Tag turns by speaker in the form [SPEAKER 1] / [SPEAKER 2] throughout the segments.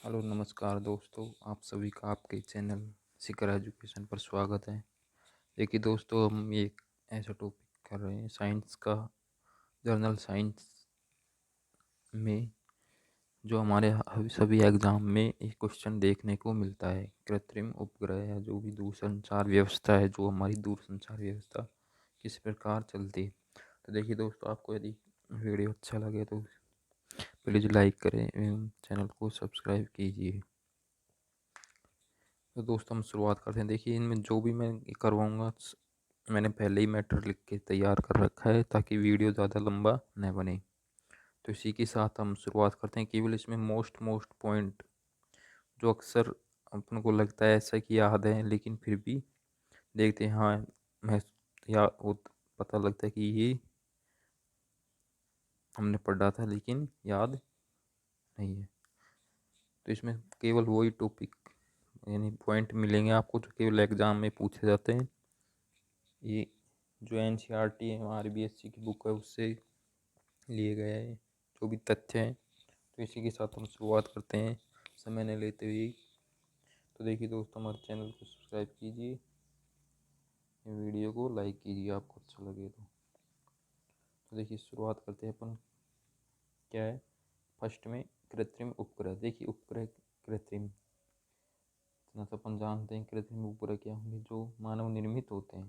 [SPEAKER 1] Hello नमस्कार दोस्तों, आप सभी का आपके चैनल शिखर एजुकेशन पर स्वागत है। देखिए दोस्तों, हम एक ऐसा टॉपिक कर रहे हैं साइंस का। जर्नल साइंस में जो हमारे सभी एग्ज़ाम में एक क्वेश्चन देखने को मिलता है, कृत्रिम उपग्रह या जो भी दूरसंचार व्यवस्था है, जो हमारी दूरसंचार व्यवस्था किस प्रकार चलती है। तो देखिए दोस्तों, आपको यदि वीडियो अच्छा लगे तो प्लीज़ लाइक करें एवं चैनल को सब्सक्राइब कीजिए। तो दोस्तों, हम शुरुआत करते हैं। देखिए, इनमें जो भी मैं करवाऊँगा मैंने पहले ही मैटर लिख के तैयार कर रखा है ताकि वीडियो ज़्यादा लंबा न बने। तो इसी के साथ हम शुरुआत करते हैं। केवल इसमें मोस्ट पॉइंट जो अक्सर अपन को लगता है ऐसा कि याद है, लेकिन फिर भी देखते हैं। हाँ, मैं या वो पता लगता है कि ये हमने पढ़ा था लेकिन याद नहीं है। तो इसमें केवल वही टॉपिक यानी पॉइंट मिलेंगे आपको जो केवल एग्ज़ाम में पूछे जाते हैं। ये जो NCERT है, RBSC की बुक है, उससे लिए गए हैं जो भी तथ्य हैं। तो इसी के साथ हम शुरुआत करते हैं समय न लेते हुए। तो देखिए दोस्तों, हमारे चैनल को सब्सक्राइब कीजिए, वीडियो को लाइक कीजिए आपको अच्छा लगे तो देखिए शुरुआत करते हैं अपन। क्या है फर्स्ट में? कृत्रिम उपग्रह। देखिए उपग्रह कृत्रिम, इतना तो अपन जानते हैं। कृत्रिम उपग्रह क्या होंगे? जो मानव निर्मित होते हैं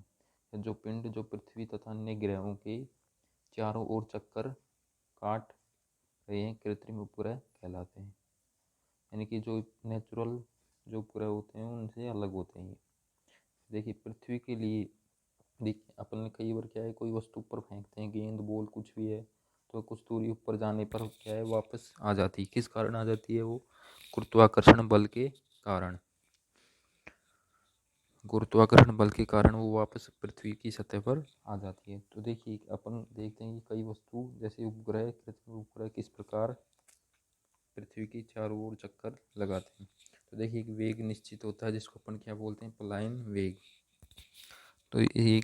[SPEAKER 1] या जो पिंड जो पृथ्वी तथा अन्य ग्रहों के चारों ओर चक्कर काट रहे हैं, कृत्रिम उपग्रह कहलाते हैं। यानी कि जो नेचुरल जो उपग्रह होते हैं उनसे अलग होते हैं ये। देखिए पृथ्वी के लिए, देखिए अपन ने कई बार क्या है, कोई वस्तु ऊपर फेंकते हैं, गेंद बॉल कुछ भी है, तो कुछ दूरी ऊपर जाने पर क्या है वापस आ जाती है। किस कारण आ जाती है? वो गुरुत्वाकर्षण बल के कारण। गुरुत्वाकर्षण बल के कारण वो वापस पृथ्वी की सतह पर आ जाती है। तो देखिए अपन देखते हैं कि कई वस्तु जैसे उपग्रह, कृत्रिम उपग्रह किस प्रकार पृथ्वी की चारों ओर चक्कर लगाते हैं। तो देखिए एक वेग निश्चित होता है जिसको अपन क्या बोलते हैं? पलायन वेग। तो ये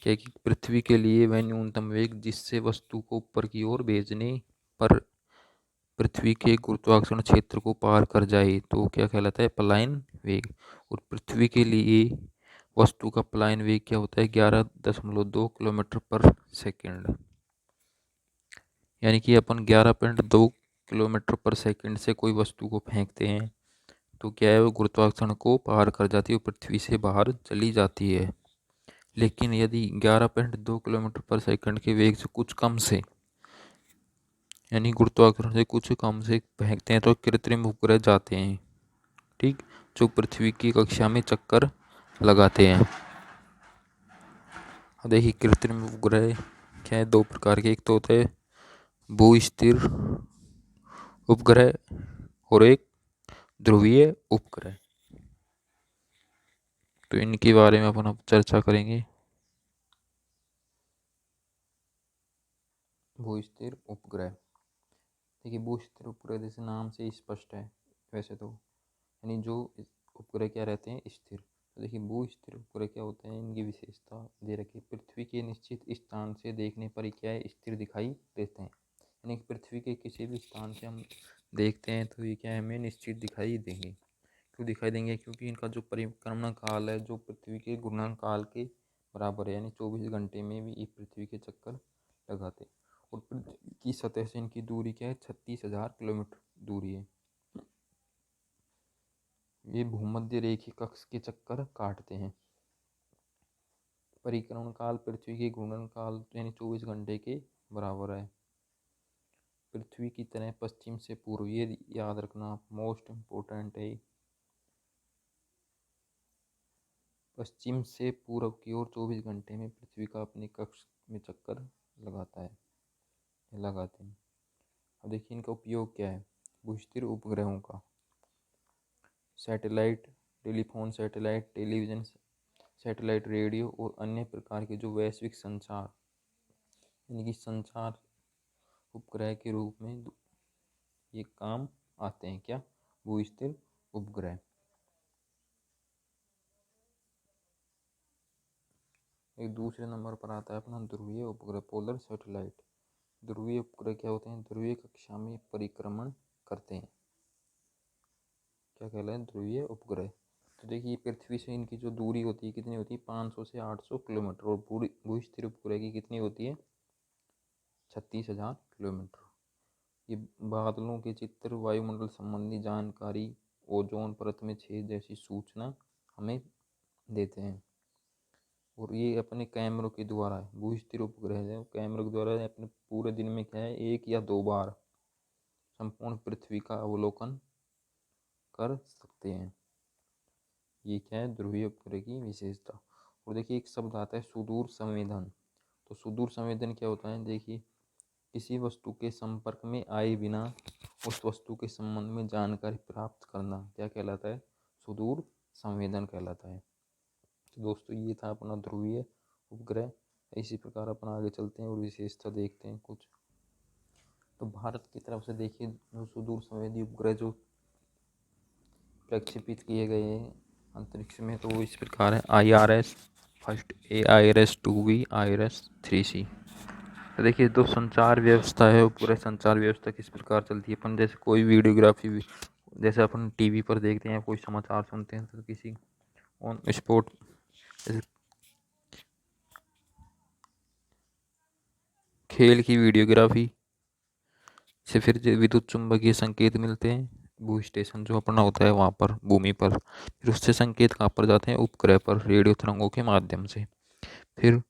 [SPEAKER 1] क्या है कि पृथ्वी के लिए वह न्यूनतम वेग जिससे वस्तु को ऊपर की ओर भेजने पर पृथ्वी के गुरुत्वाकर्षण क्षेत्र को पार कर जाए तो क्या कहलाता है? पलायन वेग। और पृथ्वी के लिए वस्तु का पलायन वेग क्या होता है? 11.2 किलोमीटर पर सेकेंड। यानी कि अपन 11.2 किलोमीटर पर सेकेंड से कोई वस्तु को फेंकते हैं तो क्या है, वो गुरुत्वाकर्षण को पार कर जाती है, वो पृथ्वी से बाहर चली जाती है। लेकिन यदि 11.2 किलोमीटर पर सेकंड के वेग से कुछ कम से, यानी गुरुत्वाकर्षण से कुछ कम से फेंकते हैं तो कृत्रिम उपग्रह जाते हैं, ठीक, जो पृथ्वी की कक्षा में चक्कर लगाते हैं। अब देखिए कृत्रिम उपग्रह क्या है? दो प्रकार के, एक तो होता है भू स्थिर उपग्रह और एक ध्रुवीय उपग्रह। तो इनके बारे में अपन अब चर्चा करेंगे। भू स्थिर उपग्रह। देखिए भू स्थिर उपग्रह जैसे नाम से ही स्पष्ट है वैसे तो, यानी जो उपग्रह क्या रहते हैं? स्थिर। तो देखिए भू स्थिर उपग्रह क्या होते हैं? इनकी विशेषता दे रखी है। पृथ्वी के निश्चित स्थान से देखने पर ही क्या है? स्थिर दिखाई देते हैं। यानी कि पृथ्वी के किसी भी स्थान से हम देखते हैं तो ये क्या है? हमें निश्चित दिखाई देंगे। क्यों दिखाई देंगे? क्योंकि इनका जो परिक्रमण काल है जो पृथ्वी के घूर्णन काल के बराबर है, यानी 24 घंटे में भी ये पृथ्वी के चक्कर लगाते हैं। और पृथ्वी की सतह से इनकी दूरी क्या है? 36,000 किलोमीटर दूरी है। ये भूमध्य रेखीय कक्ष के चक्कर काटते हैं। परिक्रमण काल पृथ्वी के घूर्णन काल यानी 24 घंटे के बराबर है। पृथ्वी की तरह पश्चिम से पूर्व, ये याद रखना मोस्ट इम्पोर्टेंट है। पश्चिम से पूर्व की ओर 24 घंटे में पृथ्वी का अपने कक्ष में चक्कर लगाता है, लगाते हैं। अब देखिए इनका उपयोग क्या है? भूस्थिर उपग्रहों का satellite, telephone satellite, television satellite, radio और अन्य प्रकार के जो वैश्विक संचार यानी कि संचार उपग्रह के रूप में ये काम आते हैं। क्या? भूस्थिर उपग्रह। एक दूसरे नंबर पर आता है अपना ध्रुवीय उपग्रह, पोलर सैटेलाइट। ध्रुवीय उपग्रह क्या होते हैं? ध्रुवीय कक्षा में परिक्रमण करते हैं। कहलाए, ध्रुवीय उपग्रह। तो देखिए पृथ्वी से इनकी जो दूरी होती है कितनी होती है, 500 से 800 किलोमीटर, और पूरी भूस्थिर उपग्रह की कितनी होती है, 36,000 किलोमीटर। ये बादलों के चित्र, वायुमंडल संबंधी जानकारी, ओजोन परत में छेद जैसी सूचना हमें देते हैं। और ये अपने कैमरों के द्वारा है, भूस्थिर उपग्रह है, कैमरों के द्वारा अपने पूरे दिन में क्या है, 1 या 2 बार संपूर्ण पृथ्वी का अवलोकन कर सकते हैं। ये क्या है, ध्रुवीय उपग्रह की विशेषता। और देखिए एक शब्द आता है सुदूर संवेदन। तो सुदूर संवेदन क्या होता है, देखिए किसी वस्तु के संपर्क में आए बिना उस वस्तु के संबंध में जानकारी प्राप्त करना क्या कहलाता है, सुदूर संवेदन कहलाता है। तो दोस्तों ये था अपना ध्रुवीय उपग्रह। इसी प्रकार अपन आगे चलते हैं और विशेषता देखते हैं कुछ। तो भारत की तरफ से देखिए जो सुदूर संवेदी उपग्रह जो प्रक्षेपित किए गए हैं अंतरिक्ष में, तो वो इस प्रकार है, IRS first A, IRS 2V, IRS 3C। तो देखिए जो संचार व्यवस्था है, उपग्रह संचार व्यवस्था किस प्रकार चलती है, अपन जैसे कोई वीडियोग्राफी, जैसे अपन टीवी पर देखते हैं, कोई समाचार सुनते हैं, तो किसी ऑन स्पॉट जैसे खेल की वीडियोग्राफी से फिर विद्युत चुंबकीय संकेत मिलते हैं भू स्टेशन जो अपना होता है वहाँ पर, भूमि पर। फिर उससे संकेत कहाँ पर जाते हैं, उपग्रह पर, रेडियो तरंगों के माध्यम से। फिर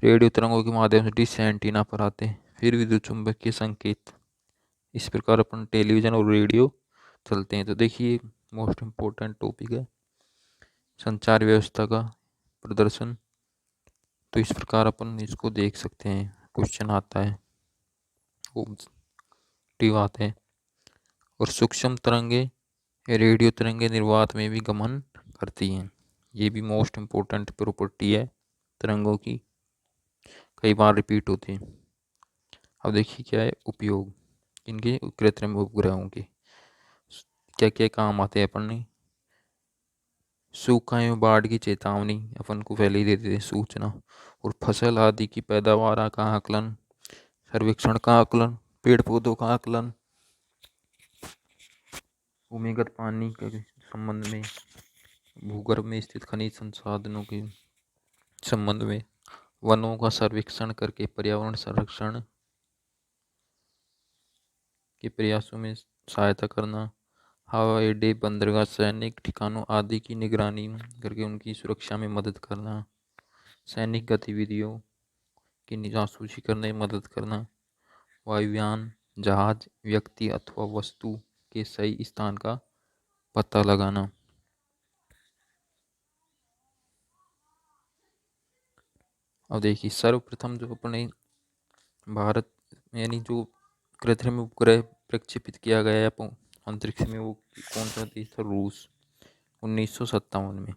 [SPEAKER 1] रेडियो तरंगों के माध्यम से डिश एंटीना पर आते हैं, फिर विद्युत चुंबकीय संकेत। इस प्रकार अपन टेलीविज़न और रेडियो चलते हैं। तो देखिए मोस्ट इम्पोर्टेंट टॉपिक है संचार व्यवस्था का प्रदर्शन। तो इस प्रकार अपन इसको देख सकते हैं, क्वेश्चन आता है, टिव आते हैं। और सूक्ष्म तरंगे, रेडियो तरंगे निर्वात में भी गमन करती हैं। ये भी मोस्ट इम्पोर्टेंट प्रॉपर्टी है तरंगों की, कई बार रिपीट होती है। अब देखिए क्या है उपयोग इनके, कृत्रिम उपग्रहों के क्या क्या काम आते हैं अपन ने। सूखा एवं बाढ़ की चेतावनी अपन को पहले ही दे देते हैं सूचना। और फसल आदि की पैदावार का आकलन, सर्वेक्षण का आकलन, पेड़ पौधों का आकलन, भूमिगत पानी के संबंध में, भूगर्भ में स्थित खनिज संसाधनों के संबंध में, वनों का सर्वेक्षण करके पर्यावरण संरक्षण के प्रयासों में सहायता करना, हवाई अड्डे, बंदरगाह, सैनिक ठिकानों आदि की निगरानी करके उनकी सुरक्षा में मदद करना, सैनिक गतिविधियों की जासूसी करने में मदद करना, वायुयान, जहाज, व्यक्ति अथवा वस्तु के सही स्थान का पता लगाना। अब देखिए सर्वप्रथम जो अपने भारत यानी जो कृत्रिम उपग्रह प्रक्षेपित किया गया है अंतरिक्ष में, वो कौन सा देश था, रूस, 1957 में।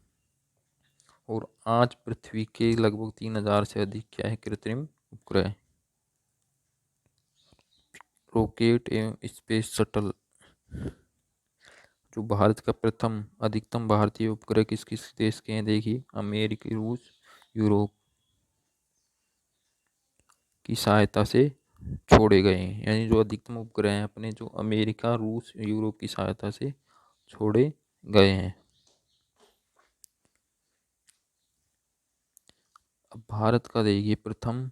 [SPEAKER 1] और आज पृथ्वी के लगभग 3,000 से अधिक क्या है कृत्रिम उपग्रह, रॉकेट एवं स्पेस शटल। जो भारत का प्रथम अधिकतम भारतीय उपग्रह किस किस देश के हैं, देखिए अमेरिकी, रूस, यूरोप की सहायता से छोड़े गए हैं। यानी जो अधिकतम उपग्रह हैं अपने, जो अमेरिका, रूस, यूरोप की सहायता से छोड़े गए हैं। अब भारत का देखिए प्रथम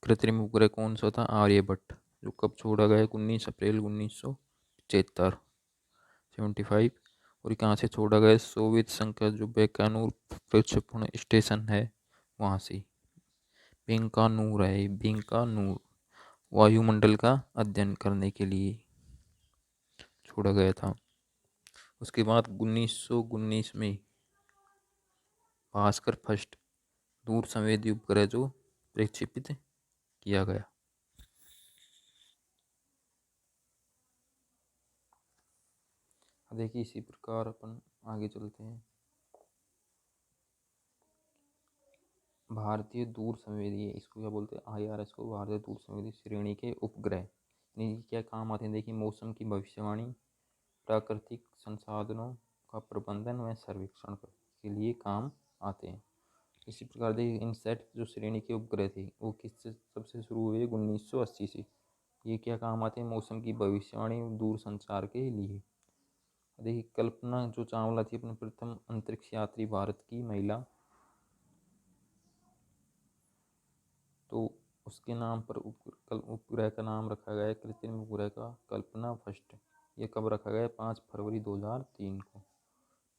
[SPEAKER 1] कृत्रिम उपग्रह कौन सा था, आर्यभट्ट, जो कब छोड़ा गया है, 19 अप्रैल 1975, 75। और ये कहाँ से छोड़ा गया है, सोवियत संघ का जो बैकानूर प्रक्षेपण स्टेशन है वहाँ से, बीकानूर है, बीकानूर, वायुमंडल का अध्ययन करने के लिए छोड़ा गया था। उसके बाद 1919 में भास्कर फर्स्ट दूर संवेदी उपग्रह जो प्रक्षेपित किया गया। देखिए इसी प्रकार अपन आगे चलते हैं। भारतीय दूर संवेदी, इसको क्या बोलते हैं, IRS को, भारतीय दूर संवेदी श्रेणी के उपग्रह। इनके क्या काम आते हैं, देखिए मौसम की भविष्यवाणी, प्राकृतिक संसाधनों का प्रबंधन व सर्वेक्षण के लिए काम आते हैं। इसी प्रकार देखिए इनसेट जो श्रेणी के उपग्रह थे वो किससे सबसे शुरू हुए, 1980 से। ये क्या काम आते हैं, मौसम की भविष्यवाणी, दूर संचार के लिए। देखिए कल्पना जो चावला थी अपनी प्रथम अंतरिक्ष यात्री भारत की महिला, तो उसके नाम पर उपग्रह का नाम रखा गया है, कृत्रिम उपग्रह का कल्पना फर्स्ट। ये कब रखा गया है? 5 फरवरी 2003 को।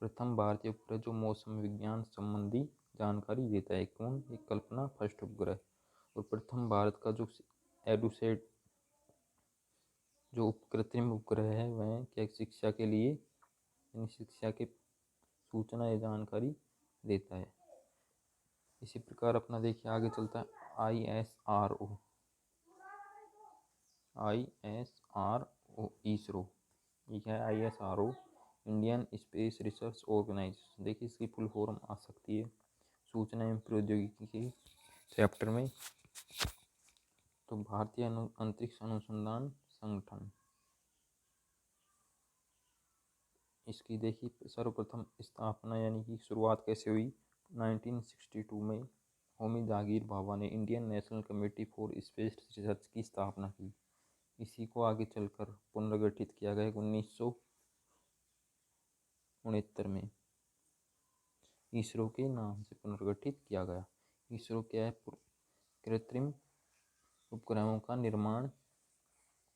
[SPEAKER 1] प्रथम भारतीय उपग्रह जो मौसम विज्ञान संबंधी जानकारी देता है, कौन? एक कल्पना फर्स्ट उपग्रह। और प्रथम भारत का जो एडुसेट जो कृत्रिम उपग्रह है वह क्या शिक्षा के लिए, यानी शिक्षा के सूचना या जानकारी देता है। इसी प्रकार अपना देखिए आगे चलता है ISRO। इसरो, ये क्या है? ISRO Indian space research organisation. देखिए इसकी फुल फॉर्म आ सकती है सूचना एवं प्रौद्योगिकी के चैप्टर में, तो भारतीय अंतरिक्ष अनुसंधान संगठन। इसकी देखिए सर्वप्रथम स्थापना यानी कि शुरुआत कैसे हुई? 1962 में होमी जहांगीर भाभा ने Indian national committee for space research की स्थापना की। इसी को आगे चलकर पुनर्गठित किया गया 1969 में, इसरो के नाम से पुनर्गठित किया गया। इसरो क्या है? कृत्रिम उपग्रहों का निर्माण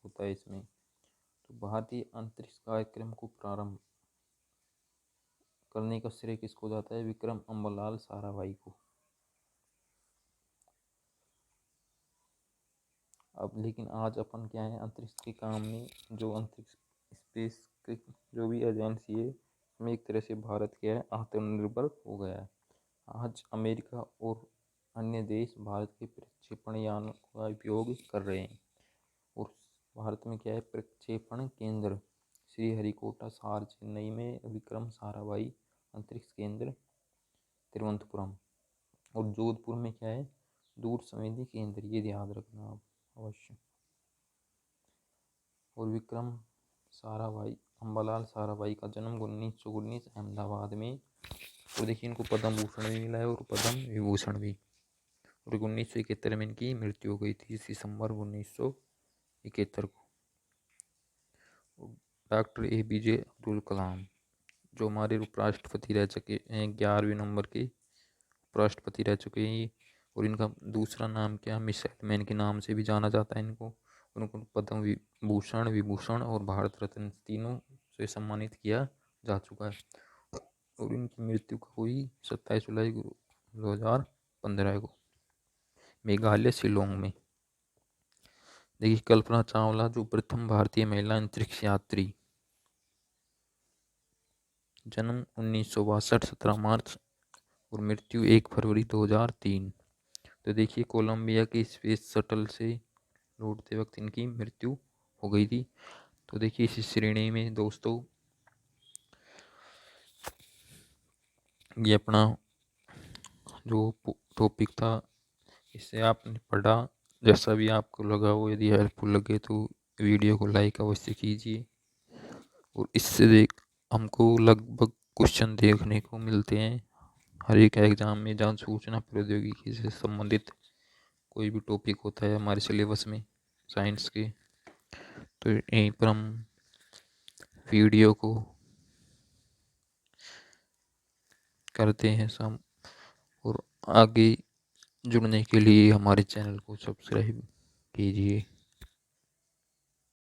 [SPEAKER 1] होता है इसमें। तो भारतीय अंतरिक्ष कार्यक्रम को प्रारंभ करने का श्रेय किसको जाता है? विक्रम अम्बालाल साराभाई को। अब लेकिन आज अपन क्या है, अंतरिक्ष के काम में जो अंतरिक्ष स्पेस की जो भी एजेंसी है उसमें एक तरह से भारत क्या है, आत्मनिर्भर हो गया है। आज अमेरिका और अन्य देश भारत के प्रक्षेपण यानों का उपयोग कर रहे हैं। और भारत में क्या है, प्रक्षेपण केंद्र श्रीहरिकोटा सार चेन्नई में, विक्रम साराभाई अंतरिक्ष केंद्र तिरुवनंतपुरम, और जोधपुर में क्या है, दूर संवेदी केंद्र। ये याद रखना आप अवश्य। और विक्रम साराभाई अम्बालाल साराभाई का जन्म 1919 अहमदाबाद में। तो देखिए इनको पद्म भूषण भी मिला है और पद्म विभूषण भी। और 1971 में इनकी मृत्यु हो गई थी, दिसंबर 1971 को। डॉक्टर APJ अब्दुल कलाम जो हमारे उपराष्ट्रपति रह चुके हैं, 11वें नंबर के उपराष्ट्रपति रह चुके हैं। और इनका दूसरा नाम क्या? मिसाइल मैन के नाम से भी जाना जाता है इनको। उनको पद्म विभूषण, विभूषण और भारत रत्न तीनों से सम्मानित किया जा चुका है। और इनकी मृत्यु हुई 27 जुलाई 2015 को मेघालय शिलोंग में। देखिए कल्पना चावला जो प्रथम भारतीय महिला अंतरिक्ष यात्री, जन्म 1962 17 मार्च और मृत्यु 1 फरवरी 2003। तो देखिए कोलंबिया के स्पेस शटल से लौटते वक्त इनकी मृत्यु हो गई थी। तो देखिए इस श्रेणी में दोस्तों ये अपना जो टॉपिक था इससे आपने पढ़ा, जैसा भी आपको लगा हो, यदि हेल्पफुल लगे तो वीडियो को लाइक अवश्य कीजिए। और इससे हमको लगभग क्वेश्चन देखने को मिलते हैं हर एक एग्ज़ाम में, जहाँ सूचना प्रौद्योगिकी से संबंधित कोई भी टॉपिक होता है हमारे सिलेबस में साइंस के। तो यहीं पर हम वीडियो को करते हैं सम, और आगे जुड़ने के लिए हमारे चैनल को सब्सक्राइब कीजिए।